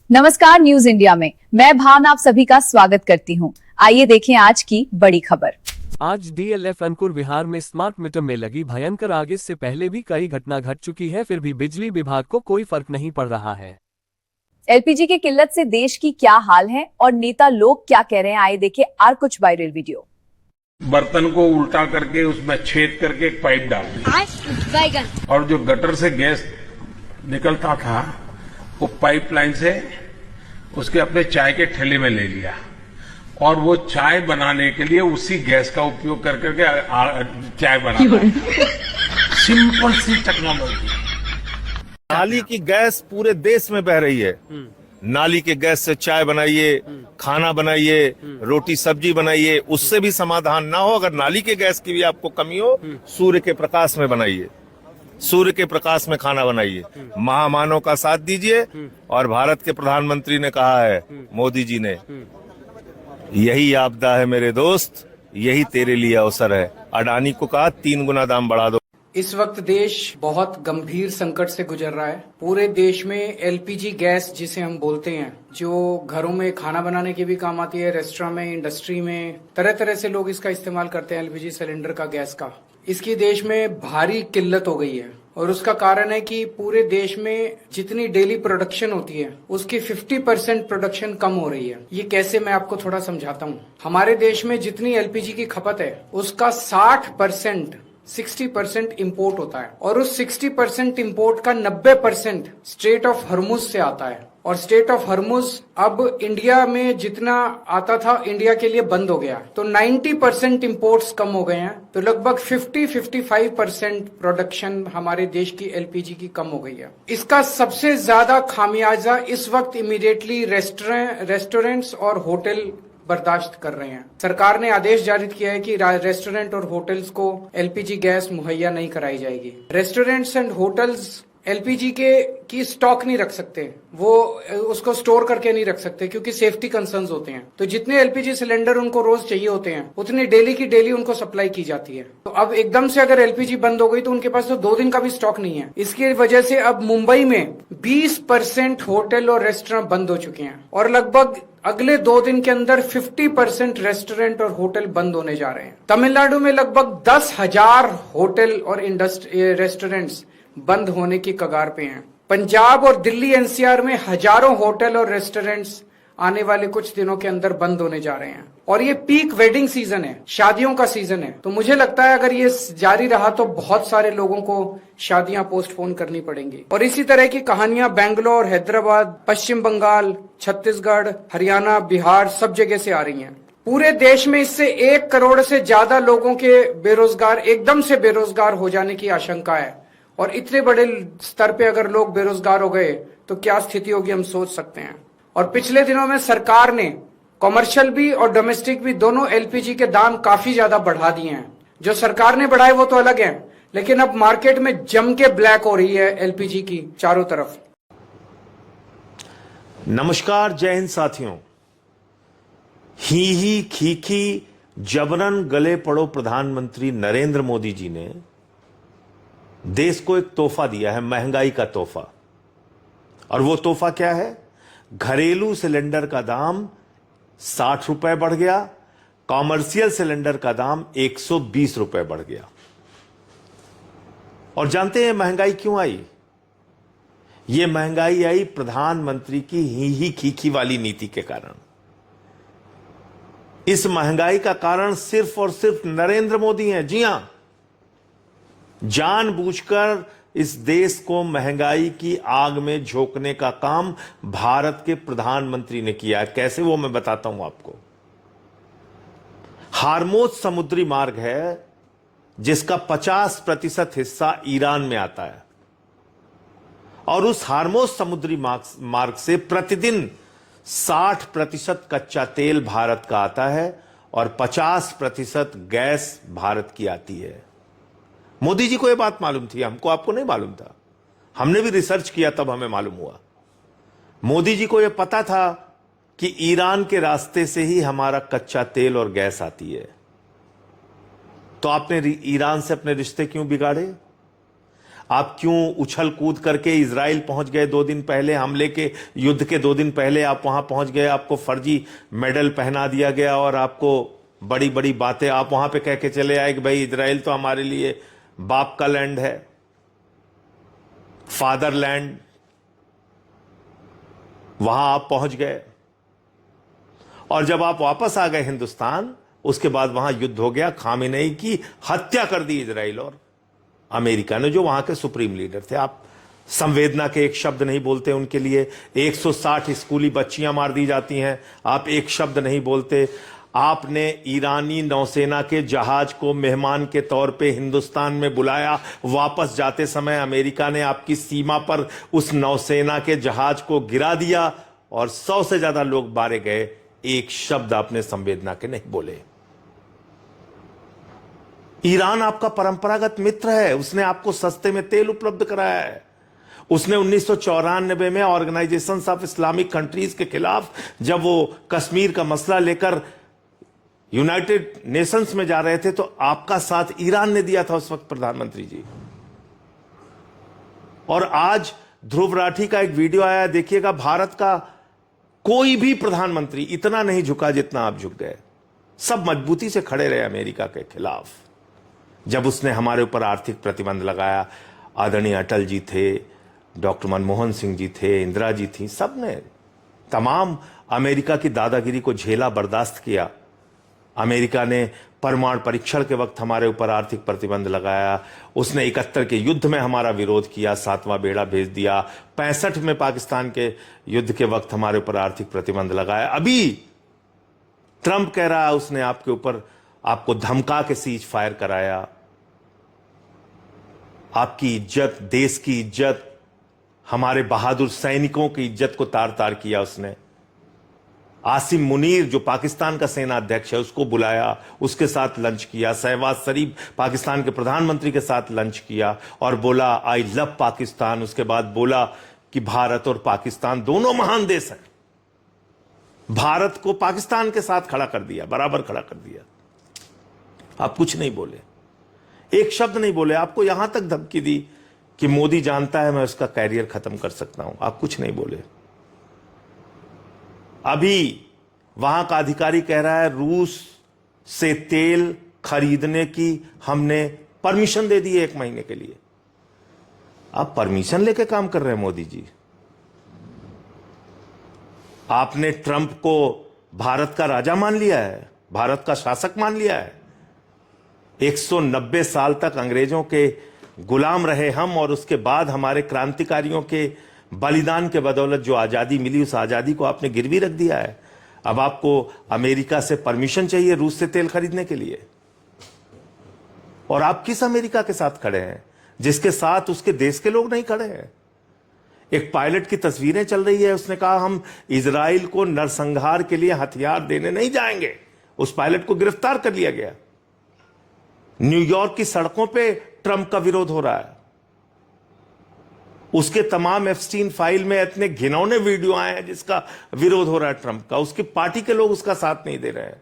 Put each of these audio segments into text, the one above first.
नमस्कार, news India में मैं भावना आप सभी का स्वागत करती हूं। आइए देखें आज की बड़ी खबर। आज डीएलएफ अंकुर विहार में स्मार्ट मीटर में लगी भयंकर आग। इससे पहले भी कई घटना घट चुकी है, फिर भी बिजली विभाग को कोई फर्क नहीं पड़ रहा है। एलपीजी की किल्लत से देश की क्या हाल है और नेता लोग क्या कह रहे हैं, आइए देखें और कुछ वायरल वीडियो। बर्तन को उल्टा करके उसमें छेद करके एक पाइप डाल दी और जो गटर से गैस निकलता था वो पाइपलाइन से उसके अपने चाय के ठेले में ले लिया और वो चाय बनाने के लिए उसी गैस का उपयोग कर करके चाय बना। सिंपल सी टेक्नोलॉजी। नाली की गैस पूरे देश में बह रही है। नाली के गैस से चाय बनाइए, खाना बनाइए, रोटी सब्जी बनाइए, उससे भी समाधान ना हो। अगर नाली के गैस की भी आपको कमी हो, सूर्य के प्रकाश में बनाइए, सूर्य के प्रकाश में खाना बनाइए। महामानव का साथ दीजिए। और भारत के प्रधानमंत्री ने कहा है, मोदी जी ने, यही आपदा है मेरे दोस्त, यही तेरे लिए अवसर है। अडानी को कहा 3 गुना दाम बढ़ा दो। इस वक्त देश बहुत गंभीर संकट से गुजर रहा है। पूरे देश में एलपीजी गैस जिसे हम बोलते हैं, जो घरों में खाना बनाने के भी काम आती है, रेस्टोरेंट में, इंडस्ट्री में, तरह तरह से लोग इसका इस्तेमाल करते हैं एलपीजी सिलेंडर का, गैस का। इसकी देश में भारी किल्लत हो गई है और उसका कारण है कि पूरे देश में जितनी डेली प्रोडक्शन होती है उसकी 50% प्रोडक्शन कम हो रही है। ये कैसे, मैं आपको थोड़ा समझाता हूँ। हमारे देश में जितनी एलपीजी की खपत है उसका 60% इम्पोर्ट होता है और उस 60% इम्पोर्ट का 90% स्ट्रेट ऑफ हॉर्मुज से आता है। और स्टेट ऑफ हॉर्मुज अब इंडिया में जितना आता था इंडिया के लिए बंद हो गया, तो 90% इम्पोर्ट्स कम हो गए हैं। तो लगभग 50-55% प्रोडक्शन हमारे देश की एलपीजी की कम हो गई है। इसका सबसे ज्यादा खामियाजा इस वक्त इमीडिएटली रेस्टोरेंट्स और होटल बर्दाश्त कर रहे हैं। सरकार ने आदेश जारी किया है कि रेस्टोरेंट और होटल्स को एलपीजी गैस मुहैया नहीं कराई जाएगी। रेस्टोरेंट्स एंड होटल्स एलपीजी की स्टॉक नहीं रख सकते, वो उसको स्टोर करके नहीं रख सकते क्योंकि सेफ्टी कंसर्न्स होते हैं। तो जितने एलपीजी सिलेंडर उनको रोज चाहिए होते हैं उतनी डेली की डेली उनको सप्लाई की जाती है। तो अब एकदम से अगर एलपीजी बंद हो गई तो उनके पास तो 2 दिन का भी स्टॉक नहीं है। इसकी वजह से अब मुंबई में 20% होटल और रेस्टोरेंट बंद हो चुके हैं और लगभग अगले 2 दिन के अंदर 50% रेस्टोरेंट और होटल बंद होने जा रहे हैं। तमिलनाडु में लगभग 10,000 होटल और रेस्टोरेंट्स बंद होने की कगार पे हैं। पंजाब और दिल्ली एनसीआर में हजारों होटल और रेस्टोरेंट्स आने वाले कुछ दिनों के अंदर बंद होने जा रहे हैं। और ये पीक वेडिंग सीजन है, शादियों का सीजन है। तो मुझे लगता है अगर ये जारी रहा तो बहुत सारे लोगों को शादियां पोस्टपोन करनी पड़ेंगी। और इसी तरह की कहानियां बेंगलोर, हैदराबाद, पश्चिम बंगाल, छत्तीसगढ़, हरियाणा, बिहार सब जगह से आ रही हैं। पूरे देश में इससे 1 करोड़ से ज्यादा लोगों के एकदम से बेरोजगार हो जाने की आशंका है। और इतने बड़े स्तर पे अगर लोग बेरोजगार हो गए तो क्या स्थिति होगी हम सोच सकते हैं। और पिछले दिनों में सरकार ने कॉमर्शियल भी और डोमेस्टिक भी दोनों एलपीजी के दाम काफी ज्यादा बढ़ा दिए हैं। जो सरकार ने बढ़ाए वो तो अलग है, लेकिन अब मार्केट में जम के ब्लैक हो रही है एलपीजी की चारों तरफ। नमस्कार, जय हिंद साथियों। ही खीखी जबरन गले पड़ो प्रधानमंत्री नरेंद्र मोदी जी ने देश को एक तोहफा दिया है, महंगाई का तोहफा। और वो तोहफा क्या है? घरेलू सिलेंडर का दाम 60 रुपए बढ़ गया, कॉमर्शियल सिलेंडर का दाम 120 रुपए बढ़ गया। और जानते हैं महंगाई क्यों आई? ये महंगाई आई प्रधानमंत्री की ही खीखी वाली नीति के कारण। इस महंगाई का कारण सिर्फ और सिर्फ नरेंद्र मोदी हैं। जी हां, जानबूझकर इस देश को महंगाई की आग में झोंकने का काम भारत के प्रधानमंत्री ने किया है। कैसे, वो मैं बताता हूं आपको। हार्मोज समुद्री मार्ग है जिसका 50% हिस्सा ईरान में आता है और उस हार्मोज समुद्री मार्ग से प्रतिदिन 60% कच्चा तेल भारत का आता है और 50% गैस भारत की आती है। मोदी जी को यह बात मालूम थी, हमको आपको नहीं मालूम था। हमने भी रिसर्च किया तब हमें मालूम हुआ। मोदी जी को यह पता था कि ईरान के रास्ते से ही हमारा कच्चा तेल और गैस आती है। तो आपने ईरान से अपने रिश्ते क्यों बिगाड़े? आप क्यों उछल कूद करके इजराइल पहुंच गए 2 दिन पहले, हमले के युद्ध के 2 दिन पहले आप वहां पहुंच गए, आपको फर्जी मेडल पहना दिया गया और आपको बड़ी बड़ी बातें आप वहां पे कह के चले आए कि भाई इजराइल तो हमारे लिए बाप का लैंड है, फादरलैंड। वहां आप पहुंच गए और जब आप वापस आ गए हिंदुस्तान, उसके बाद वहां युद्ध हो गया, खामेनेई की हत्या कर दी इजराइल और अमेरिका ने, जो वहां के सुप्रीम लीडर थे। आप संवेदना के एक शब्द नहीं बोलते उनके लिए। 160 स्कूली बच्चियां मार दी जाती हैं, आप एक शब्द नहीं बोलते। आपने ईरानी नौसेना के जहाज को मेहमान के तौर पे हिंदुस्तान में बुलाया, वापस जाते समय अमेरिका ने आपकी सीमा पर उस नौसेना के जहाज को गिरा दिया और 100 से ज्यादा लोग मारे गए। एक शब्द आपने संवेदना के नहीं बोले। ईरान आपका परंपरागत मित्र है, उसने आपको सस्ते में तेल उपलब्ध कराया है। उसने 1994 में ऑर्गेनाइजेशंस ऑफ इस्लामिक कंट्रीज के खिलाफ जब वो कश्मीर का मसला लेकर यूनाइटेड नेशंस में जा रहे थे, तो आपका साथ ईरान ने दिया था उस वक्त प्रधानमंत्री जी। और आज ध्रुव राठी का एक वीडियो आया, देखिएगा, भारत का कोई भी प्रधानमंत्री इतना नहीं झुका जितना आप झुक गए। सब मजबूती से खड़े रहे अमेरिका के खिलाफ। जब उसने हमारे ऊपर आर्थिक प्रतिबंध लगाया, आदरणीय अटल जी थे, डॉक्टर मनमोहन सिंह जी थे, इंदिरा जी थी, सबने तमाम अमेरिका की दादागिरी को झेला, बर्दाश्त किया। अमेरिका ने परमाणु परीक्षण के वक्त हमारे ऊपर आर्थिक प्रतिबंध लगाया। उसने 71 के युद्ध में हमारा विरोध किया, 7वां बेड़ा भेज दिया। 65 में पाकिस्तान के युद्ध के वक्त हमारे ऊपर आर्थिक प्रतिबंध लगाया। अभी ट्रंप कह रहा है उसने आपके ऊपर, आपको धमका के सीज फायर कराया। आपकी इज्जत, देश की इज्जत, हमारे बहादुर सैनिकों की इज्जत को तार तार किया उसने। आसिम मुनीर जो पाकिस्तान का सेना अध्यक्ष है, उसको बुलाया, उसके साथ लंच किया। शहबाज शरीफ पाकिस्तान के प्रधानमंत्री के साथ लंच किया और बोला आई लव पाकिस्तान। उसके बाद बोला कि भारत और पाकिस्तान दोनों महान देश हैं। भारत को पाकिस्तान के साथ खड़ा कर दिया, बराबर खड़ा कर दिया। आप कुछ नहीं बोले, एक शब्द नहीं बोले। आपको यहां तक धमकी दी कि मोदी जानता है मैं उसका कैरियर खत्म कर सकता हूं, आप कुछ नहीं बोले। अभी वहां का अधिकारी कह रहा है रूस से तेल खरीदने की हमने परमिशन दे दी है 1 महीने के लिए। आप परमिशन लेके काम कर रहे हैं मोदी जी। आपने ट्रंप को भारत का राजा मान लिया है, भारत का शासक मान लिया है। 190 साल तक अंग्रेजों के गुलाम रहे हम, और उसके बाद हमारे क्रांतिकारियों के बलिदान के बदौलत जो आजादी मिली, उस आजादी को आपने गिरवी रख दिया है। अब आपको अमेरिका से परमिशन चाहिए रूस से तेल खरीदने के लिए। और आप किस अमेरिका के साथ खड़े हैं जिसके साथ उसके देश के लोग नहीं खड़े हैं? एक पायलट की तस्वीरें चल रही है, उसने कहा हम इजराइल को नरसंहार के लिए हथियार देने नहीं जाएंगे। उस पायलट को गिरफ्तार कर लिया गया। न्यूयॉर्क की सड़कों पे ट्रंप का विरोध हो रहा है। उसके तमाम एप्स्टीन फाइल में इतने घिनौने वीडियो आए हैं जिसका विरोध हो रहा है ट्रंप का। उसकी पार्टी के लोग उसका साथ नहीं दे रहे हैं,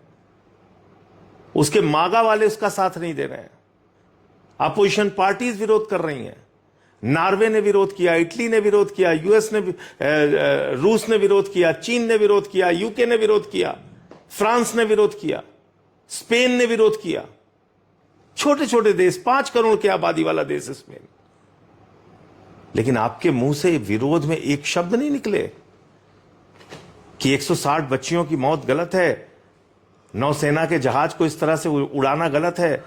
उसके मागा वाले उसका साथ नहीं दे रहे हैं। अपोजिशन पार्टीज विरोध कर रही हैं। नॉर्वे ने विरोध किया, इटली ने विरोध किया, यूएस ने, रूस ने विरोध किया, चीन ने विरोध किया, यूके ने विरोध किया, फ्रांस ने विरोध किया, स्पेन ने विरोध किया। छोटे छोटे देश, 5 करोड़ की आबादी वाला देश है स्पेन। लेकिन आपके मुंह से विरोध में एक शब्द नहीं निकले कि 160 बच्चियों की मौत गलत है, नौसेना के जहाज को इस तरह से उड़ाना गलत है,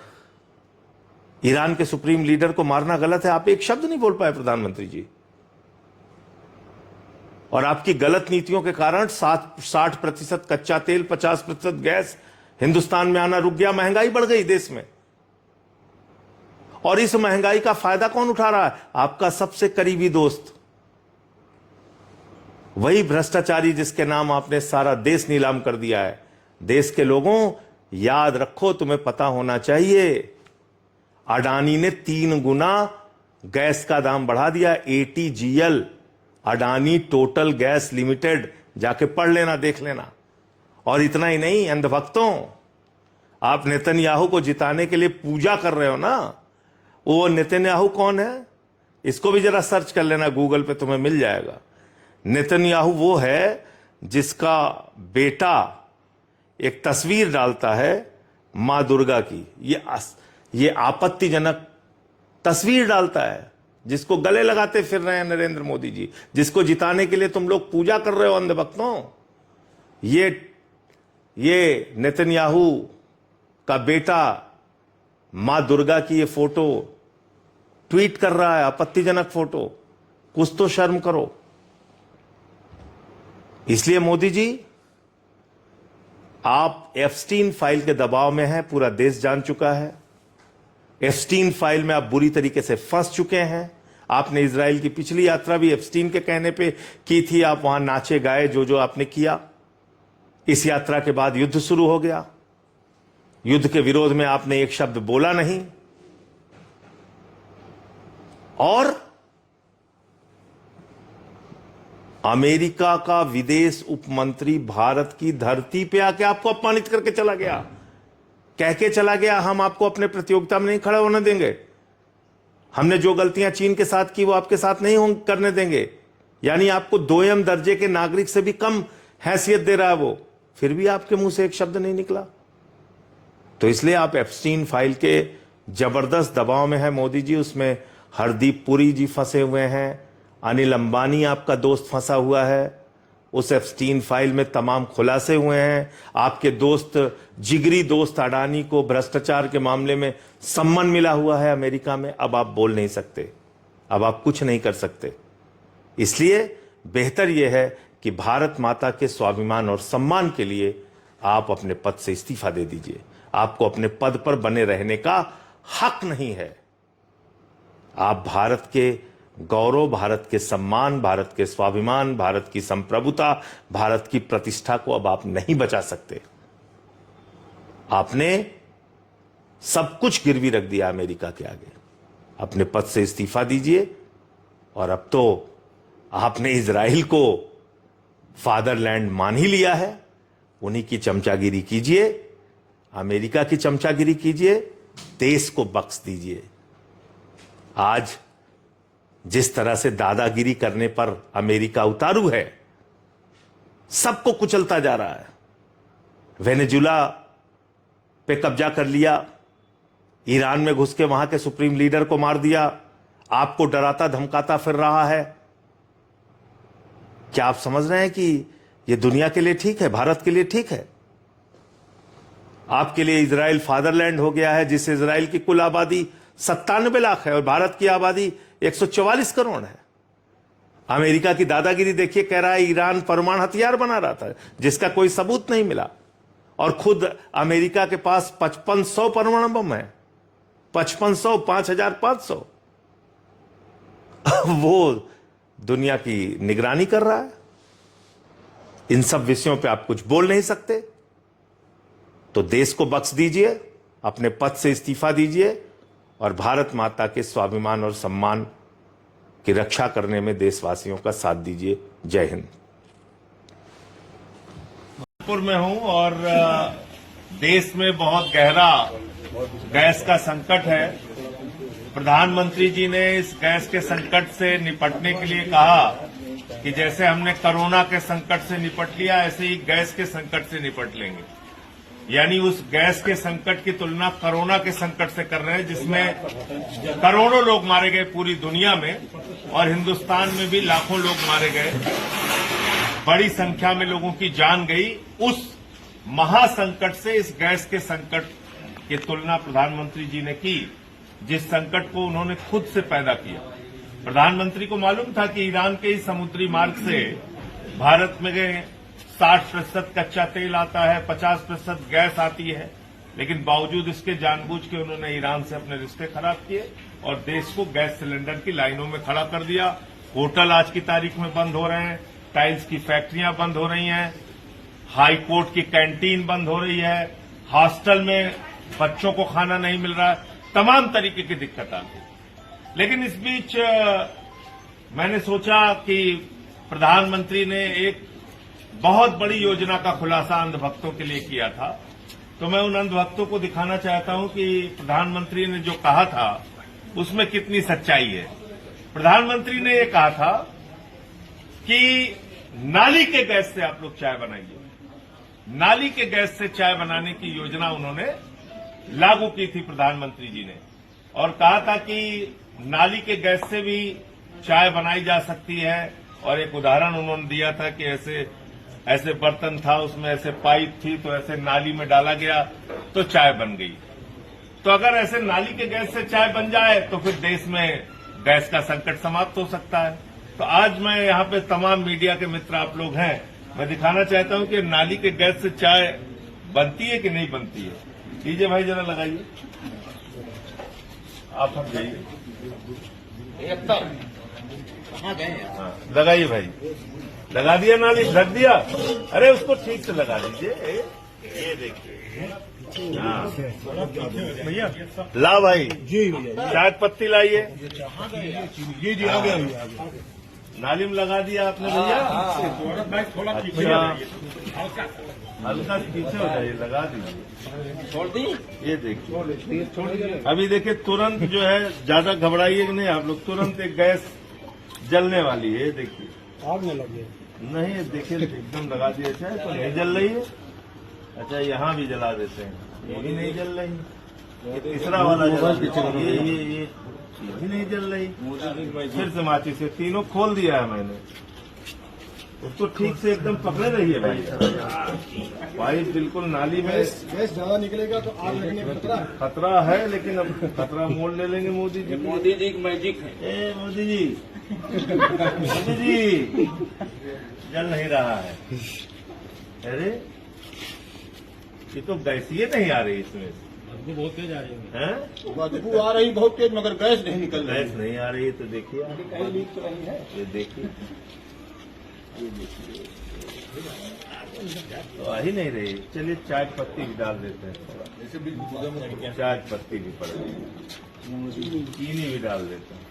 ईरान के सुप्रीम लीडर को मारना गलत है। आप एक शब्द नहीं बोल पाए प्रधानमंत्री जी। और आपकी गलत नीतियों के कारण 60% कच्चा तेल, 50% गैस हिंदुस्तान में आना रुक गया। महंगाई बढ़ गई देश में। और इस महंगाई का फायदा कौन उठा रहा है? आपका सबसे करीबी दोस्त, वही भ्रष्टाचारी जिसके नाम आपने सारा देश नीलाम कर दिया है। देश के लोगों, याद रखो, तुम्हें पता होना चाहिए, अडानी ने 3 गुना गैस का दाम बढ़ा दिया। ATGL, Adani total gas limited, जाके पढ़ लेना, देख लेना। और इतना ही नहीं, अंधभक्तों, आप नेतन्याहू को जिताने के लिए पूजा कर रहे हो ना। वो नेतन्याहू कौन है? इसको भी जरा सर्च कर लेना गूगल पे, तुम्हें मिल जाएगा। नेतन्याहू वो है जिसका बेटा एक तस्वीर डालता है मां दुर्गा की, ये आपत्तिजनक तस्वीर डालता है, जिसको गले लगाते फिर रहे हैं नरेंद्र मोदी जी, जिसको जिताने के लिए तुम लोग पूजा कर रहे हो अंधभक्तों। ये नेतन्याहू का बेटा मां दुर्गा की ये फोटो ट्वीट कर रहा है, आपत्तिजनक फोटो। कुछ तो शर्म करो। इसलिए मोदी जी, आप एप्स्टीन फाइल के दबाव में हैं, पूरा देश जान चुका है। एप्स्टीन फाइल में आप बुरी तरीके से फंस चुके हैं। आपने इजराइल की पिछली यात्रा भी एप्स्टीन के कहने पे की थी, आप वहां नाचे गाए जो आपने किया। इस यात्रा के बाद युद्ध शुरू हो गया। युद्ध के विरोध में आपने एक शब्द बोला नहीं, और अमेरिका का विदेश उपमंत्री भारत की धरती पे आके आपको अपमानित करके चला गया, कह के चला गया हम आपको अपने प्रतियोगिता में नहीं खड़ा होने देंगे, हमने जो गलतियां चीन के साथ की वो आपके साथ नहीं करने देंगे। यानी आपको दोयम दर्जे के नागरिक से भी कम हैसियत दे रहा है वो, फिर भी आपके मुंह से एक शब्द नहीं निकला। तो इसलिए आप एप्स्टीन फाइल के जबरदस्त दबाव में है मोदी जी। उसमें हरदीप पुरी जी फंसे हुए हैं, अनिल अंबानी आपका दोस्त फंसा हुआ है, उस एप्स्टीन फाइल में तमाम खुलासे हुए हैं। आपके दोस्त, जिगरी दोस्त अडानी को भ्रष्टाचार के मामले में सम्मान मिला हुआ है अमेरिका में। अब आप बोल नहीं सकते, अब आप कुछ नहीं कर सकते। इसलिए बेहतर यह है कि भारत माता के स्वाभिमान और सम्मान के लिए आप अपने पद से इस्तीफा दे दीजिए। आपको अपने पद पर बने रहने का हक नहीं है। आप भारत के गौरव, भारत के सम्मान, भारत के स्वाभिमान, भारत की संप्रभुता, भारत की प्रतिष्ठा को अब आप नहीं बचा सकते। आपने सब कुछ गिरवी रख दिया अमेरिका के आगे। अपने पद से इस्तीफा दीजिए, और अब तो आपने इजराइल को फादरलैंड मान ही लिया है। उन्हीं की चमचागिरी कीजिए, अमेरिका की चमचागिरी कीजिए, देश को बख्श दीजिए। आज जिस तरह से दादागिरी करने पर अमेरिका उतारू है, सबको कुचलता जा रहा है। वेनेजुला पे कब्जा कर लिया, ईरान में घुस के वहां के सुप्रीम लीडर को मार दिया, आपको डराता धमकाता फिर रहा है। क्या आप समझ रहे हैं कि यह दुनिया के लिए ठीक है, भारत के लिए ठीक है? आपके लिए इजराइल फादरलैंड हो गया है, जिस इजराइल की कुल आबादी 97 लाख है और भारत की आबादी 144 करोड़ है। अमेरिका की दादागिरी देखिए, कह रहा है ईरान परमाणु हथियार बना रहा था, जिसका कोई सबूत नहीं मिला, और खुद अमेरिका के पास 5500 परमाणु बम है। 5500, 5500 वो दुनिया की निगरानी कर रहा है। इन सब विषयों पे आप कुछ बोल नहीं सकते, तो देश को बख्श दीजिए, अपने पद से इस्तीफा दीजिए, और भारत माता के स्वाभिमान और सम्मान की रक्षा करने में देशवासियों का साथ दीजिए। जय हिंद। नागपुर में हूं, और देश में बहुत गहरा गैस का संकट है। प्रधानमंत्री जी ने इस गैस के संकट से निपटने के लिए कहा कि जैसे हमने कोरोना के संकट से निपट लिया, ऐसे ही गैस के संकट से निपट लेंगे। यानी उस गैस के संकट की तुलना कोरोना के संकट से कर रहे हैं, जिसमें करोड़ों लोग मारे गए पूरी दुनिया में, और हिंदुस्तान में भी लाखों लोग मारे गए, बड़ी संख्या में लोगों की जान गई। उस महासंकट से इस गैस के संकट की तुलना प्रधानमंत्री जी ने की, जिस संकट को उन्होंने खुद से पैदा किया। प्रधानमंत्री को मालूम था कि ईरान के इस समुद्री मार्ग से भारत में 60% कच्चा तेल आता है, 50% गैस आती है, लेकिन बावजूद इसके जानबूझ के उन्होंने ईरान से अपने रिश्ते खराब किए और देश को गैस सिलेंडर की लाइनों में खड़ा कर दिया। होटल आज की तारीख में बंद हो रहे हैं, टाइल्स की फैक्ट्रियां बंद हो रही हैं, हाई कोर्ट की कैंटीन बंद हो रही है, हॉस्टल में बच्चों को खाना नहीं मिल रहा है, तमाम तरीके की दिक्कत आती है। लेकिन इस बीच मैंने सोचा कि प्रधानमंत्री ने एक बहुत बड़ी योजना का खुलासा अंधभक्तों के लिए किया था, तो मैं उन अंधभक्तों को दिखाना चाहता हूं कि प्रधानमंत्री ने जो कहा था उसमें कितनी सच्चाई है। प्रधानमंत्री ने ये कहा था कि नाली के गैस से आप लोग चाय बनाइए। नाली के गैस से चाय बनाने की योजना उन्होंने लागू की थी प्रधानमंत्री जी ने, और कहा था कि नाली के गैस से भी चाय बनाई जा सकती है। और एक उदाहरण उन्होंने दिया था कि ऐसे बर्तन था, उसमें ऐसे पाइप थी, तो ऐसे नाली में डाला गया तो चाय बन गई। तो अगर ऐसे नाली के गैस से चाय बन जाए तो फिर देश में गैस का संकट समाप्त हो सकता है। तो आज मैं यहाँ पे तमाम मीडिया के मित्र आप लोग हैं, मैं दिखाना चाहता हूँ कि नाली के गैस से चाय बनती है कि नहीं बनती है। लीजिए भाई, जरा लगाइए, आप हट जाइए, हाँ, लगाइए भाई, लगा दिया नाली, रख दिया। अरे उसको ठीक से लगा दीजिए, ये देखिए, हाँ भैया, ला भाई जी, चाय पत्ती लाइए जी जी, आ गया नाली में लगा दिया आपने भैया। अच्छा, हल्का पीछे हो जाइए, लगा दीजिए, छोड़ दी, ये देखिए, अभी देखिए तुरंत जो है, ज्यादा घबराइए कि नहीं आप लोग, तुरंत एक गैस जलने वाली है, देखिए आग में लगी नहीं, देखिए एकदम लगा दिया चाहे तो नहीं जल रही है। अच्छा, यहाँ भी जला देते हैं, ये भी नहीं जल रही, ये तीसरा वाला जला, ये भी नहीं जल रही, फिर से माचिस से तीनों खोल दिया है मैंने, उसको ठीक से एकदम पकड़े रहिए भाई बिल्कुल नाली में गैस ज्यादा निकलेगा तो आग लगने का खतरा है, लेकिन अब खतरा मोड़ ले लेंगे मोदी जी। मोदी जी की मैजिक है। ए मोदी जी, मोदी जी, जल नहीं रहा है। अरे ये तो गैसीय नहीं आ रही इसमें, बदबू बहुत तेज आ रही है, बदबू आ रही बहुत तेज, मगर गैस नहीं निकल रही। गैस नहीं आ रही है, तो देखिए कहीं लीक तो नहीं है, ये देखिए, तो आ ही नहीं रही। चलिए चाय पत्ती भी डाल देते हैं थोड़ा, चाय पत्ती भी पड़ गई, चीनी भी डाल देते हैं,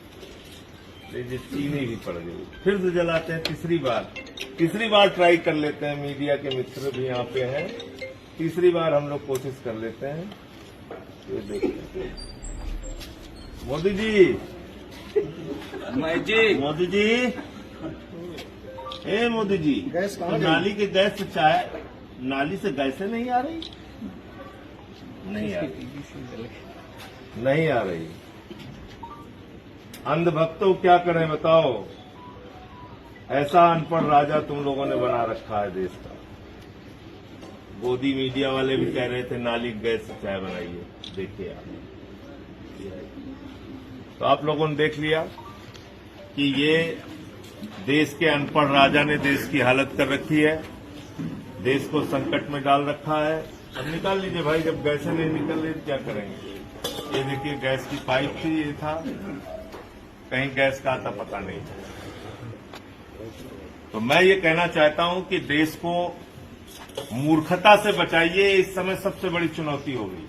लीजिए चीनी भी पड़ गई, फिर से जलाते हैं तीसरी बार ट्राई कर लेते हैं। मीडिया के मित्र भी यहाँ पे हैं, तीसरी बार हम लोग कोशिश कर लेते हैं। ये देखिए मोदी जी, मोदी जी, ए मोदी जी, गैस तो नाली के गैस से चाय, नाली से गैसें नहीं आ रही, नहीं आ रही, नहीं आ रही। अंधभक्तों क्या करें बताओ, ऐसा अनपढ़ राजा तुम लोगों ने बना रखा है देश का। गोदी मीडिया वाले भी कह रहे थे नाली गैस से चाय बनाइए, देखिए आप, तो आप लोगों ने देख लिया कि ये देश के अनपढ़ राजा ने देश की हालत कर रखी है, देश को संकट में डाल रखा है। अब निकाल लीजिए भाई, जब गैसें नहीं निकल रही तो क्या करेंगे। ये देखिए गैस की पाइप थी, ये था, कहीं गैस का आता पता नहीं। तो मैं ये कहना चाहता हूं कि देश को मूर्खता से बचाइए, इस समय सबसे बड़ी चुनौती हो गई।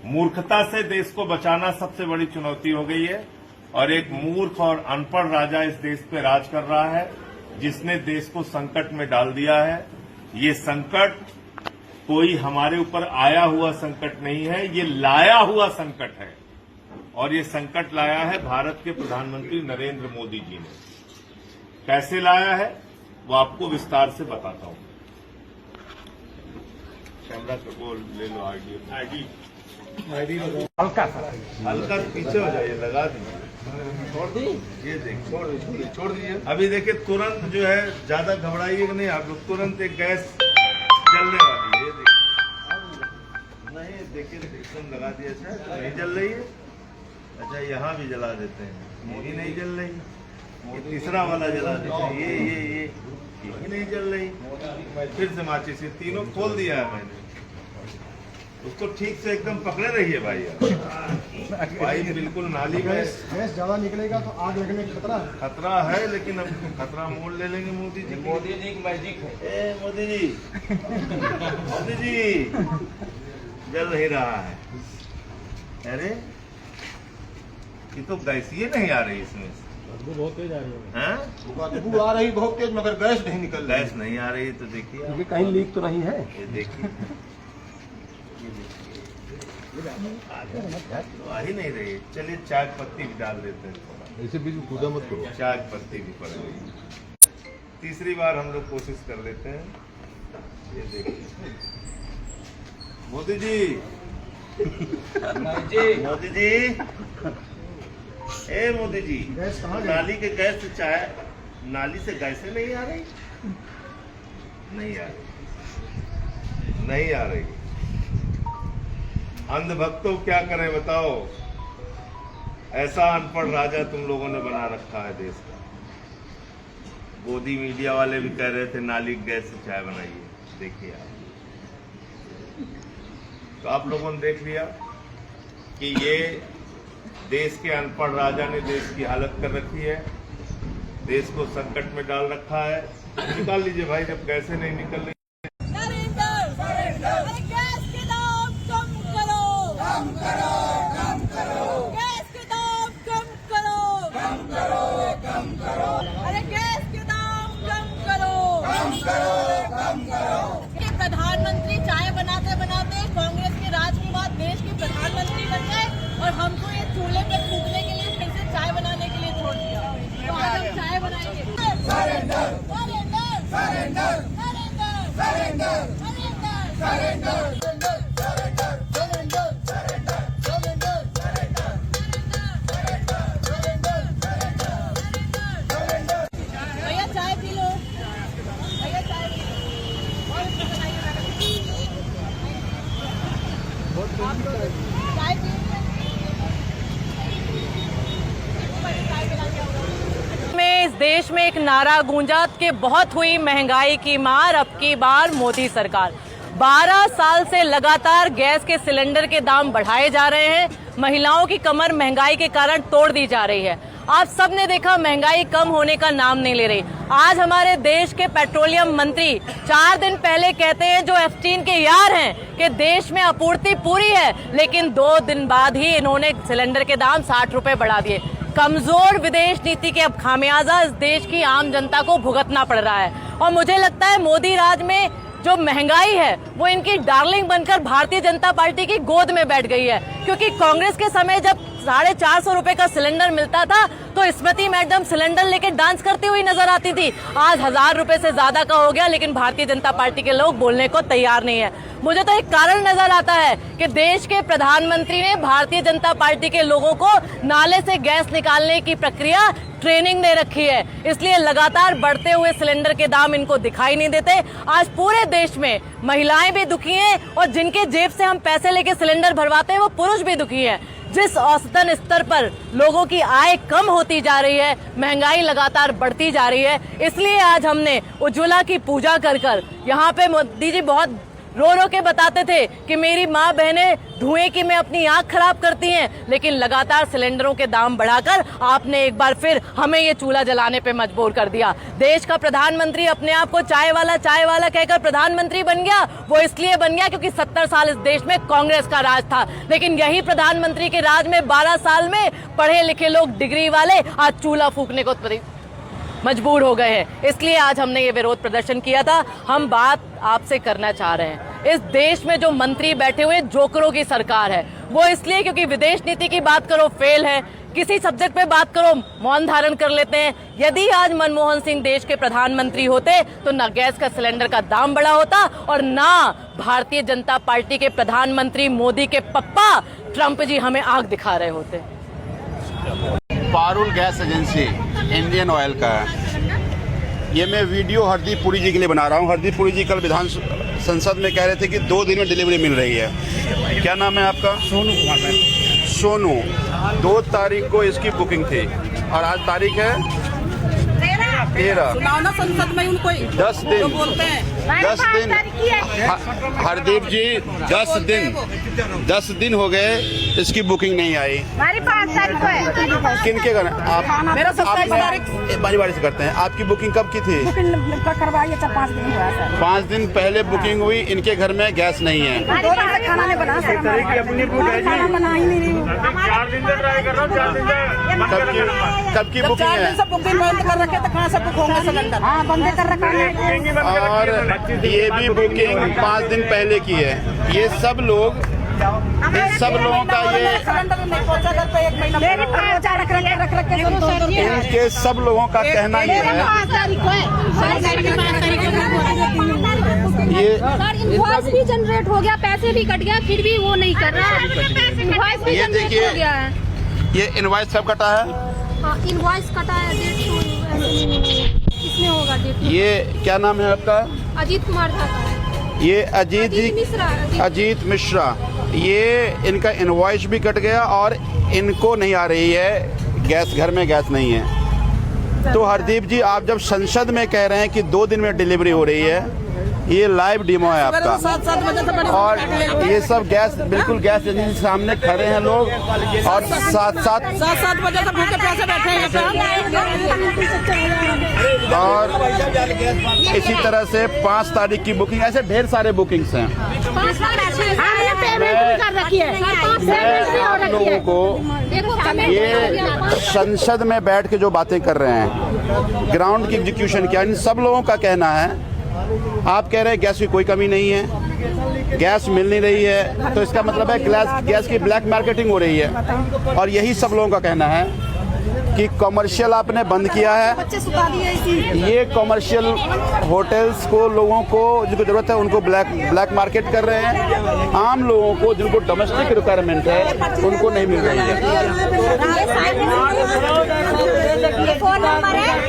मूर्खता से देश को बचाना सबसे बड़ी चुनौती हो गई है, और एक मूर्ख और अनपढ़ राजा इस देश पे राज कर रहा है, जिसने देश को संकट में डाल दिया है। ये संकट कोई हमारे ऊपर आया हुआ संकट नहीं है, ये लाया हुआ संकट है, और ये संकट लाया है भारत के प्रधानमंत्री नरेंद्र मोदी जी ने। कैसे लाया है वो आपको विस्तार से बताता हूं। कैमरा को ले लो, आईडी हल्का पीछे हो जाइए, लगा दीजिए, छोड़ दी, ये देखिए, छोड़ दीजिए। अभी देखिए तुरंत जो है, ज्यादा घबराइए कि नहीं आप लोग, तुरंत एक गैस जलने वाली है, ये देखिए, नहीं देखिए एकदम लगा दिया, अच्छा नहीं जल रही है। अच्छा, यहाँ भी जला देते हैं, ये भी नहीं जल रही, ये तीसरा वाला जला देते हैं, ये भी नहीं जल रही, फिर से माचिस से तीनों खोल दिया है मैंने, उसको ठीक से एकदम पकड़े रहिए भाई बिल्कुल नाली में गैस ज्यादा निकलेगा तो आग लगने का खतरा है, लेकिन अब खतरा मोड़ ले लेंगे मोदी जी। मोदी जी की मैजिक है। ए मोदी जी, मोदी जी, जल नहीं रहा है। अरे ये तो गैसीय नहीं आ रही, इसमें बदबू बहुत तेज आ रही है, बदबू आ रही बहुत तेज, मगर गैस नहीं निकल रही। गैस नहीं आ रही, तो देखिए कहीं लीक तो नहीं है, ये देखिए, तो आ ही नहीं रही। चलिए चाय पत्ती भी डाल देते हैं थोड़ा, ऐसे बीच में कूदा मत करो। चाय पत्ती भी पड़ गई। तीसरी बार हम लोग कोशिश कर लेते हैं। ये देखिए मोदी जी, मोदी जी, ए मोदी जी, नाली के गैस से चाय, नाली से गैस नहीं आ रही, नहीं आ रही, नहीं आ रही। अंधभक्तों क्या करें बताओ, ऐसा अनपढ़ राजा तुम लोगों ने बना रखा है देश का। गोदी मीडिया वाले भी कह रहे थे नाली गैस से चाय बनाइए, देखिए आप। तो आप लोगों ने देख लिया कि ये देश के अनपढ़ राजा ने देश की हालत कर रखी है, देश को संकट में डाल रखा है। निकाल लीजिए भाई, जब गैसें नहीं निकल रही। गैस के दाम कम करो, कम करो, कम करो। गैस के दाम कम करो, कम करो, कम करो। अरे गैस के दाम कम करो, कम करो, कम करो। ये प्रधानमंत्री चाय बनाते बनाते कांग्रेस के राज के बाद देश के प्रधानमंत्री बन गए और हमको ये चूल्हे पे फूकने के लिए फिर से चाय बनाने के लिए छोड़ दिया। तो आज हम चाय बनाएंगे। Surrender, surrender, surrender, surrender, surrender, surrender, भैया चाय पी लो, भैया चाय पी लो। और चाय पी में इस देश में एक नारा गूंजा कि बहुत हुई महंगाई की मार, अब की बार मोदी सरकार। 12 साल से लगातार गैस के सिलेंडर के दाम बढ़ाए जा रहे हैं। महिलाओं की कमर महंगाई के कारण तोड़ दी जा रही है। आप सब ने देखा महंगाई कम होने का नाम नहीं ले रही। आज हमारे देश के पेट्रोलियम मंत्री 4 दिन पहले कहते हैं, जो एफ-18 के यार हैं, कि देश में आपूर्ति पूरी है, लेकिन 2 दिन बाद ही इन्होंने सिलेंडर के दाम 60 रुपए बढ़ा दिए। कमजोर विदेश नीति के अब खामियाजा इस देश की आम जनता को भुगतना पड़ रहा है। और मुझे लगता है मोदी राज में जो महंगाई है वो इनकी डार्लिंग बनकर भारतीय जनता पार्टी की गोद में बैठ गई है। क्योंकि कांग्रेस के समय जब 450 रुपए का सिलेंडर मिलता था तो स्मृति मैडम सिलेंडर लेके डांस करती हुई नजर आती थी। आज 1000 रुपए से ज्यादा का हो गया, लेकिन भारतीय जनता पार्टी के लोग बोलने को तैयार नहीं है। मुझे तो एक कारण नजर आता है कि देश के प्रधानमंत्री ने भारतीय जनता पार्टी के लोगों को नाले से गैस निकालने की प्रक्रिया ट्रेनिंग दे रखी है, इसलिए लगातार बढ़ते हुए सिलेंडर के दाम इनको दिखाई नहीं देते। आज पूरे देश में महिलाएं भी दुखी हैं और जिनके जेब से हम पैसे लेके सिलेंडर भरवाते हैं वो पुरुष भी दुखी हैं। जिस औसतन स्तर पर लोगों की आय कम होती जा रही है, महंगाई लगातार बढ़ती जा रही है, इसलिए आज हमने उज्ज्वला की पूजा कर कर यहाँ पे मोदी जी बहुत रो रो के बताते थे कि मेरी माँ बहनें धुएं की में अपनी आंख खराब करती हैं, लेकिन लगातार सिलेंडरों के दाम बढ़ाकर आपने एक बार फिर हमें ये चूल्हा जलाने पे मजबूर कर दिया। देश का प्रधानमंत्री अपने आप को चाय वाला कहकर प्रधानमंत्री बन गया। वो इसलिए बन गया क्योंकि 70 साल इस देश में कांग्रेस का राज था, लेकिन यही प्रधानमंत्री के राज में 12 साल में पढ़े लिखे लोग डिग्री वाले आज चूल्हा फूकने को मजबूर हो गए हैं। इसलिए आज हमने ये विरोध प्रदर्शन किया था। हम बात आपसे करना चाह रहे हैं, इस देश में जो मंत्री बैठे हुए जोकरों की सरकार है, वो इसलिए क्योंकि विदेश नीति की बात करो फेल है, किसी सब्जेक्ट पे बात करो मौन धारण कर लेते हैं। यदि आज मनमोहन सिंह देश के प्रधानमंत्री होते तो ना गैस का सिलेंडर का दाम बढ़ा होता और ना भारतीय जनता पार्टी के प्रधानमंत्री मोदी के पप्पा ट्रंप जी हमें आग दिखा रहे होते। Parul gas agency Indian oil का है। ये मैं वीडियो हरदीप पुरी जी के लिए बना रहा हूँ। हरदीप पुरी जी कल विधान संसद में कह रहे थे कि 2 दिन में डिलीवरी मिल रही है। क्या नाम है आपका? सोनू कुमार। सोनू, 2 तारीख को इसकी बुकिंग थी और आज तारीख है 13। संसद में उनको 10 दिन बोलते हैं 10 दिन हरदीप जी 10 दिन हो गए इसकी बुकिंग नहीं आई। हमारी 5 तारीख को है। किनके घर आप? मेरा 27 तारीख बारी बारी से करते हैं। आपकी बुकिंग कब की थी? करवाइए 5 दिन हुआ सर। 5 दिन पहले बुकिंग हुई। इनके घर में गैस नहीं है। 2 दिन से खाना नहीं बना सर। खाना बना ही नहीं। 4 दिन से ट्राई कर रहा हूँ, 4 दिन से कब की बुकिंग है? बुकिंग बंद कर रखे तो कहाँ से बुक होंगे सिलेंडर? हाँ, बंद कर रखा है। और ये भी बुकिंग 5 दिन पहले की है। ये सब लोग इन सब लोगों का इनके सब लोगों का कहना ये है ये इनवॉइस भी जनरेट हो गया, पैसे भी कट गया, फिर भी वो नहीं कर रहा है। इनवॉइस भी ये जनरेट देखिए, हो गया है। ये इनवॉइस कब कटा है? इनवॉइस कटा है, डेट किसमें होगा डेट? ये क्या नाम है आपका? अजीत कुमार था। ये अजीत मिश्रा। ये इनका इनवॉइस भी कट गया और इनको नहीं आ रही है गैस, घर में गैस नहीं है। तो हरदीप जी, आप जब संसद में कह रहे हैं कि 2 दिन में डिलीवरी हो रही है, ये लाइव डेमो है आपका, और ये सब गैस, बिल्कुल गैस एजेंसी के सामने खड़े हैं लोग, और 7 बजे से भूखे प्यासे बैठे हैं। और इसी तरह से 5 तारीख की बुकिंग, ऐसे ढेर सारे बुकिंग्स हैं। मैं आप लोगों को ये संसद में बैठ के जो बातें कर रहे हैं, ग्राउंड की एग्जीक्यूशन क्या, इन सब लोगों का कहना है। आप कह रहे हैं गैस की कोई कमी नहीं है, गैस मिल नहीं रही है, तो इसका मतलब है गैस की ब्लैक मार्केटिंग हो रही है। और यही सब लोगों का कहना है कि कमर्शियल आपने बंद किया है। ये कमर्शियल होटल्स को, लोगों को जिनको जरूरत है उनको ब्लैक मार्केट कर रहे हैं। आम लोगों को जिनको डोमेस्टिक रिक्वायरमेंट है उनको नहीं मिल रही है।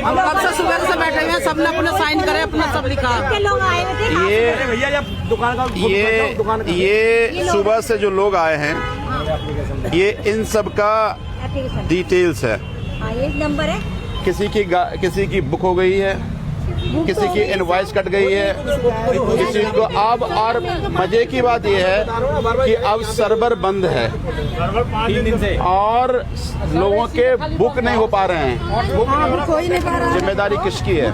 हम कब से सुबह से बैठे हैं, सबने अपने साइन करे, अपना सब लिखा। ये सुबह से जो लोग आए हैं, ये इन सब का डिटेल्स है। एक नंबर है, किसी की बुक हो गई है, किसी की इनवॉइस कट गई है, किसी को अब, और मजे की बात यह है कि अब सर्वर बंद है 3 दिन से, और लोगों के बुक नहीं हो पा रहे हैं। जिम्मेदारी किसकी है?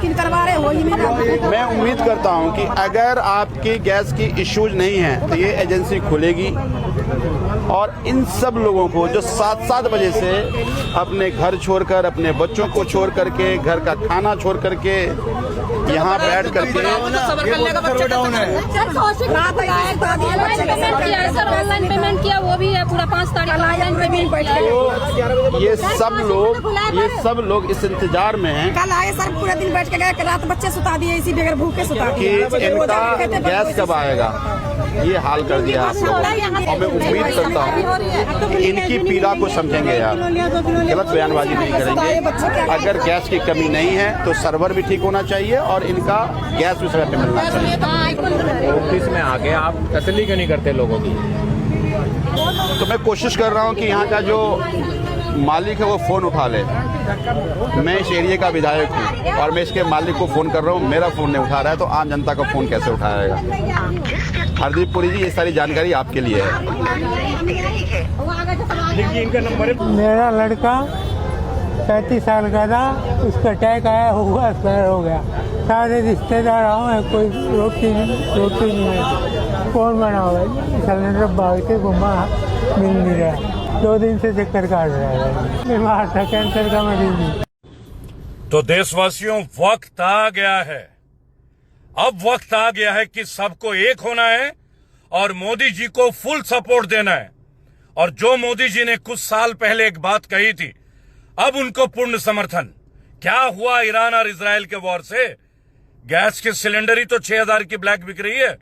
मैं उम्मीद करता हूं कि अगर आपकी गैस की इश्यूज नहीं है तो ये एजेंसी खुलेगी, और इन सब लोगों को जो 7 बजे से अपने घर छोड़कर, अपने बच्चों को छोड़ करके, घर का खाना छोड़ करके यहाँ बैठ करके ऑनलाइन पेमेंट किया, वो भी है पूरा 5 तारीख ऑनलाइन पेमेंट। ये सब लोग इस इंतजार में हैं। कल आए सर, पूरा दिन बैठ के गए, रात बच्चे सुता दिए, इसी बगैर भूखे सुता दिए कि इनका गैस कब आएगा, ये हाल कर दिया आप लोगों ने। और मैं उम्मीद करता हूँ कि इनकी पीड़ा को समझेंगे यार, गलत बयानबाजी नहीं करेंगे। अगर गैस की कमी नहीं है तो सर्वर भी ठीक होना चाहिए और इनका गैस भी समय पे मिलना चाहिए। ऑफिस में आके आप तसल्ली क्यों नहीं करते लोगों की? तो मैं कोशिश कर रहा हूँ कि यहाँ का जो मालिक है वो फ़ोन उठा ले। मैं इस एरिया का विधायक हूँ और मैं इसके मालिक को फ़ोन कर रहा हूँ, मेरा फ़ोन नहीं उठा रहा है, तो आम जनता का फ़ोन कैसे उठाएगा? हरदीप पुरी जी, ये सारी जानकारी आपके लिए है। मेरा लड़का 35 साल का था, उसका अटैक आया, हुआ एक्सपायर हो गया। सारे रिश्तेदार आए, कोई रोटी नहीं है, कौन बना हुआ है? सिलेंडर भागते घुमा, मिल नहीं रहा, 2 दिन से चक्कर काट रहा है, बीमार था, कैंसर का मरीज। तो देशवासियों, वक्त आ गया है, अब वक्त आ गया है कि सबको एक होना है और मोदी जी को फुल सपोर्ट देना है। और जो मोदी जी ने कुछ साल पहले एक बात कही थी, अब उनको पूर्ण समर्थन। क्या हुआ ईरान और इजराइल के वॉर से? गैस के सिलेंडर ही तो 6000 की ब्लैक बिक रही है,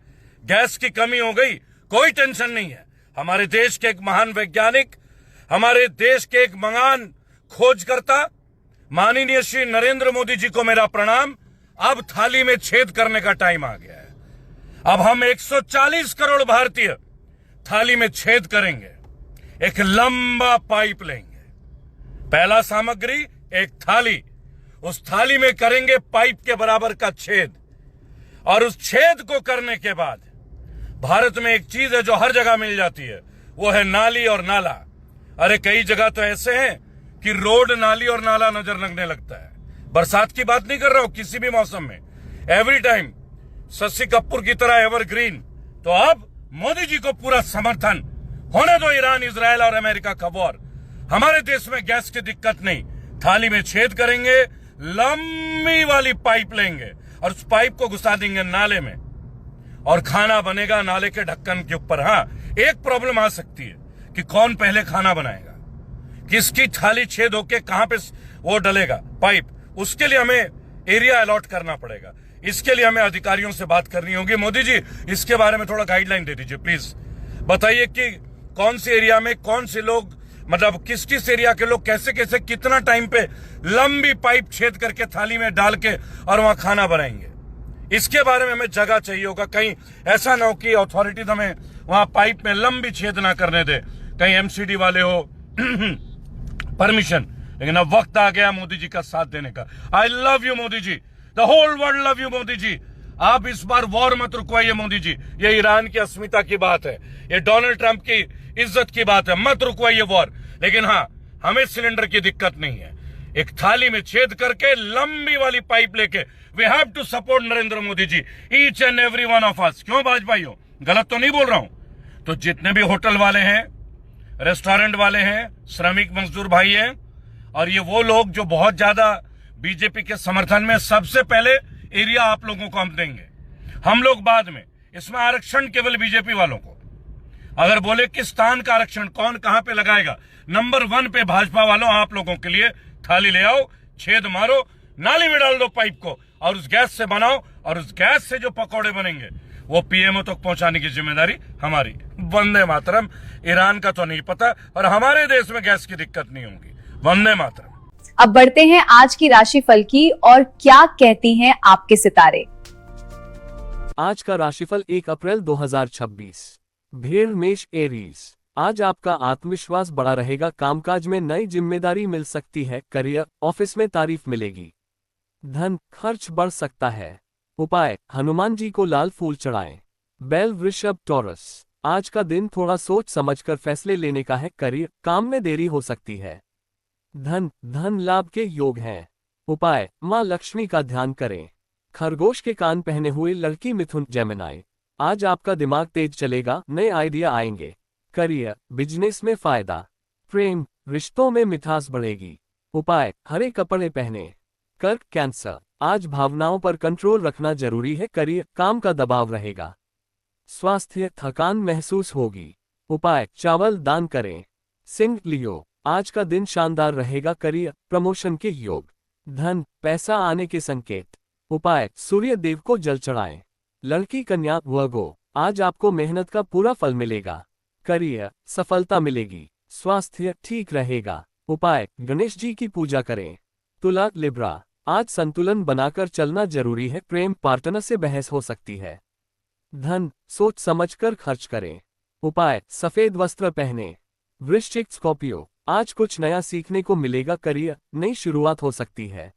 गैस की कमी हो गई, कोई टेंशन नहीं है। हमारे देश के एक महान वैज्ञानिक, हमारे देश के एक महान खोजकर्ता माननीय श्री नरेंद्र मोदी जी को मेरा प्रणाम। अब थाली में छेद करने का टाइम आ गया है। अब हम 140 करोड़ भारतीय थाली में छेद करेंगे, एक लंबा पाइप लेंगे। पहला सामग्री एक थाली, उस थाली में करेंगे पाइप के बराबर का छेद, और उस छेद को करने के बाद भारत में एक चीज है जो हर जगह मिल जाती है, वो है नाली और नाला। अरे कई जगह तो ऐसे हैं कि रोड, नाली और नाला नजर लगने लगता है। बरसात की बात नहीं कर रहा हूं, किसी भी मौसम में, एवरी टाइम शशि कपूर की तरह एवरग्रीन। तो अब मोदी जी को पूरा समर्थन। होने दो ईरान, इजराइल और अमेरिका का वॉर, हमारे देश में गैस की दिक्कत नहीं। थाली में छेद करेंगे, लंबी वाली पाइप लेंगे और उस पाइप को घुसा देंगे नाले में, और खाना बनेगा नाले के ढक्कन के ऊपर। हाँ, एक प्रॉब्लम आ सकती है कि कौन पहले खाना बनाएगा, किसकी थाली छेद होके कहां पे वो डलेगा पाइप, उसके लिए हमें एरिया अलॉट करना पड़ेगा। इसके लिए हमें अधिकारियों से बात करनी होगी। मोदी जी, इसके बारे में थोड़ा गाइडलाइन दे दीजिए प्लीज। बताइए कि कौन से एरिया में कौन से लोग, मतलब किस किस एरिया के लोग कैसे कैसे कितना टाइम पे लंबी पाइप छेद करके थाली में डाल के और वहां खाना बनाएंगे। इसके बारे में हमें जगह चाहिए होगा। कहीं ऐसा ना हो कि अथॉरिटीज हमें वहां पाइप में लंबी छेद ना करने दे, कहीं एमसीडी वाले हो परमिशन। लेकिन अब वक्त आ गया मोदी जी का साथ देने का। I love you Modi ji, the whole world love you Modi ji. आप इस बार वॉर मत रुकवाइए मोदी जी। ये ईरान की अस्मिता की बात है, ये डोनाल्ड ट्रंप की इज्जत की बात है, मत रुकवाइए वॉर। लेकिन हाँ, हमें सिलेंडर की दिक्कत नहीं है। एक थाली में छेद करके लंबी वाली पाइप लेके we have to support Narendra Modi ji, each and every one of us. क्यों भाजपाइयों, गलत तो नहीं बोल रहा हूं। तो जितने भी होटल वाले हैं, रेस्टोरेंट वाले हैं, श्रमिक मजदूर भाई हैं, और ये वो लोग जो बहुत ज्यादा बीजेपी के समर्थन में, सबसे पहले एरिया आप लोगों को हम देंगे, हम लोग बाद में। इसमें आरक्षण केवल बीजेपी वालों को। अगर बोले कि स्थान का आरक्षण कौन कहां पे लगाएगा, नंबर 1 पे भाजपा वालों आप लोगों के लिए थाली ले आओ, छेद मारो, नाली में डाल दो पाइप को, और उस गैस से बनाओ, और उस गैस से जो पकौड़े बनेंगे वो पीएमओ तक पहुंचाने की जिम्मेदारी हमारी। वंदे मातरम। ईरान का तो नहीं पता, और हमारे देश में गैस की दिक्कत नहीं होगी। वंदे मातरम। अब बढ़ते हैं आज की राशिफल की, और क्या कहती हैं आपके सितारे। आज का राशिफल 1 अप्रैल 2026। भेड़ मेष एरीज। आज आपका आत्मविश्वास बढ़ा रहेगा, कामकाज में नई जिम्मेदारी मिल सकती है, करियर ऑफिस में तारीफ मिलेगी, धन खर्च बढ़ सकता है। उपाय, हनुमान जी को लाल फूल चढ़ाएं। बैल वृषभ टॉरस। आज का दिन थोड़ा सोच समझकर फैसले लेने का है, करियर काम में देरी हो सकती है, धन लाभ के योग हैं। उपाय, मां लक्ष्मी का ध्यान करें। खरगोश के कान पहने हुए लड़की मिथुन जेमिनाई। आज आपका दिमाग तेज चलेगा, नए आइडिया आएंगे, करियर बिजनेस में फायदा, प्रेम रिश्तों में मिठास बढ़ेगी। उपाय, हरे कपड़े पहने। कर्क कैंसर। आज भावनाओं पर कंट्रोल रखना जरूरी है, करियर काम का दबाव रहेगा, स्वास्थ्य थकान महसूस होगी। उपाय, चावल दान करें। सिंह लियो। आज का दिन शानदार रहेगा, करियर प्रमोशन के योग, धन पैसा आने के संकेत। उपाय, सूर्य देव को जल चढ़ाएं। लड़की कन्या वर्गो। आज आपको मेहनत का पूरा फल मिलेगा, करियर सफलता मिलेगी, स्वास्थ्य ठीक रहेगा। उपाय, गणेश जी की पूजा करें। तुला लिब्रा। आज संतुलन बनाकर चलना जरूरी है, प्रेम पार्टनर से बहस हो सकती है, धन सोच समझकर खर्च करें। उपाय, सफेद वस्त्र पहने। वृश्चिक स्कॉर्पियो। आज कुछ नया सीखने को मिलेगा, करियर नई शुरुआत हो सकती है,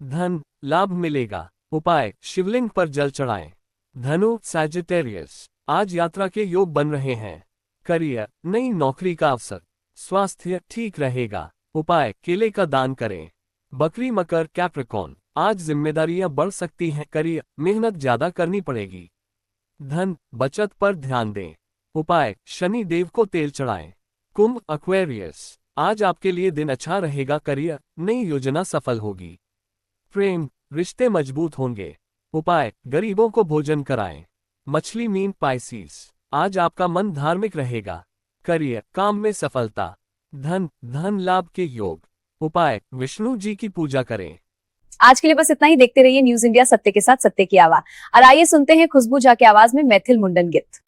धन लाभ मिलेगा। उपाय, शिवलिंग पर जल चढ़ाएं। धनु सैजिटेरियस। आज यात्रा के योग बन रहे हैं, करियर नई नौकरी का अवसर, स्वास्थ्य ठीक रहेगा। उपाय, केले का दान करें। बकरी मकर कैप्रिकॉर्न। आज जिम्मेदारियां बढ़ सकती हैं, करियर मेहनत ज्यादा करनी पड़ेगी, धन बचत पर ध्यान दें। उपाय, शनि देव को तेल चढ़ाएं। कुंभ एक्वेरियस। आज आपके लिए दिन अच्छा रहेगा, करियर नई योजना सफल होगी, प्रेम रिश्ते मजबूत होंगे। उपाय, गरीबों को भोजन कराएं। मछली मीन पाइसिस। आज आपका मन धार्मिक रहेगा, करियर काम में सफलता, धन लाभ के योग। उपाय, विष्णु जी की पूजा करें। आज के लिए बस इतना ही। देखते रहिए न्यूज इंडिया, सत्य के साथ सत्य की आवाज। और आइए सुनते हैं खुशबू झा की आवाज में मैथिल मुंडन गीत।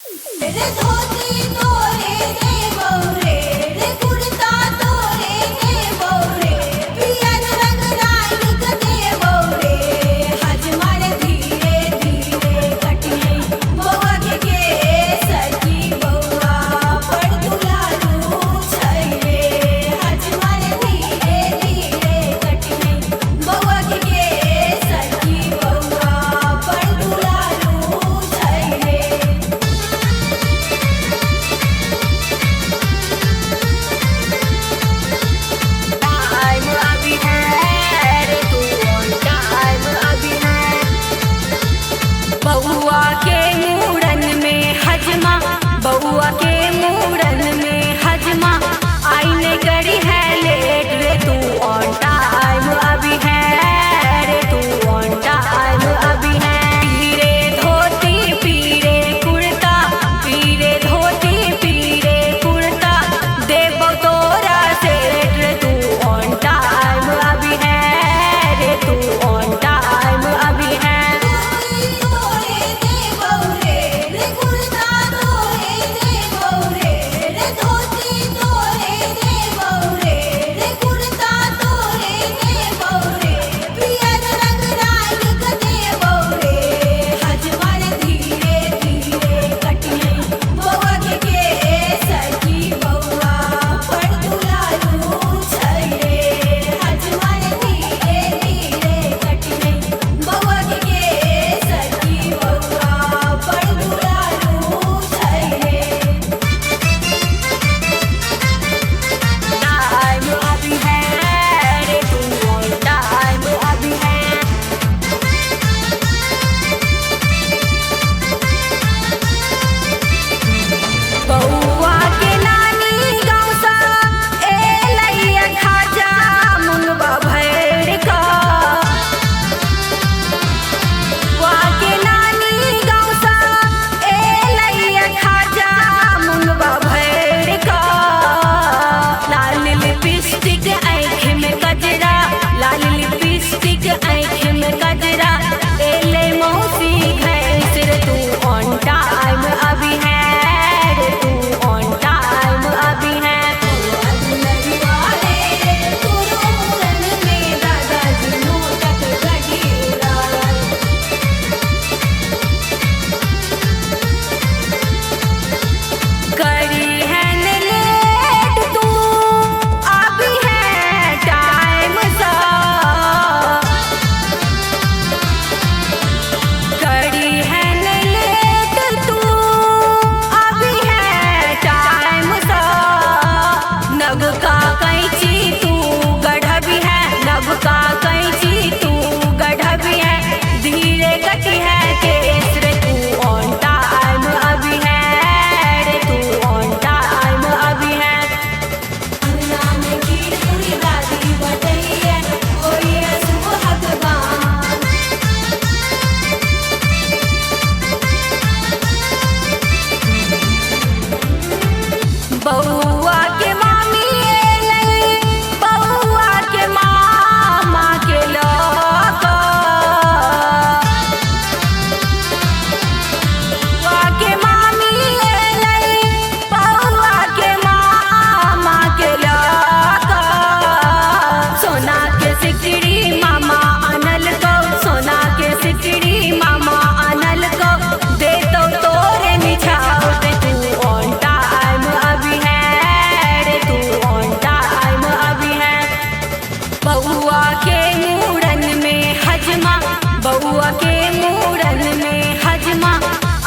बबुआ के मूरन में हजमा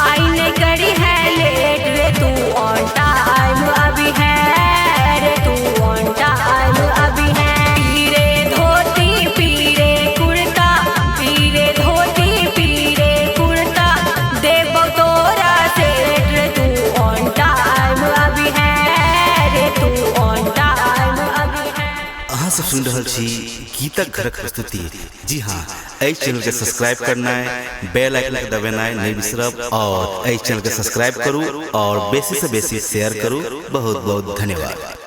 आई नहीं करी है लेट रे तू ऑन टाइम अभी है रे तू ऑन टाइम अभी है पीरे धोती पीरे कुर्ता पीरे धोती पीरे कुर्ता देबो तोरा सेठ रे तू ऑन टाइम अभी है रे तू ऑन टाइम अभी है। अहाँ सब सुन रहल छी गीतक घरक प्रस्तुति। जी हाँ, एहि चैनल के सब्सक्राइब करना है, बेल आइकन के दबाना है नहीं बिसरब, और एहि चैनल के सब्सक्राइब करू और बेसी से बेसी शेयर करू। बहुत बहुत धन्यवाद।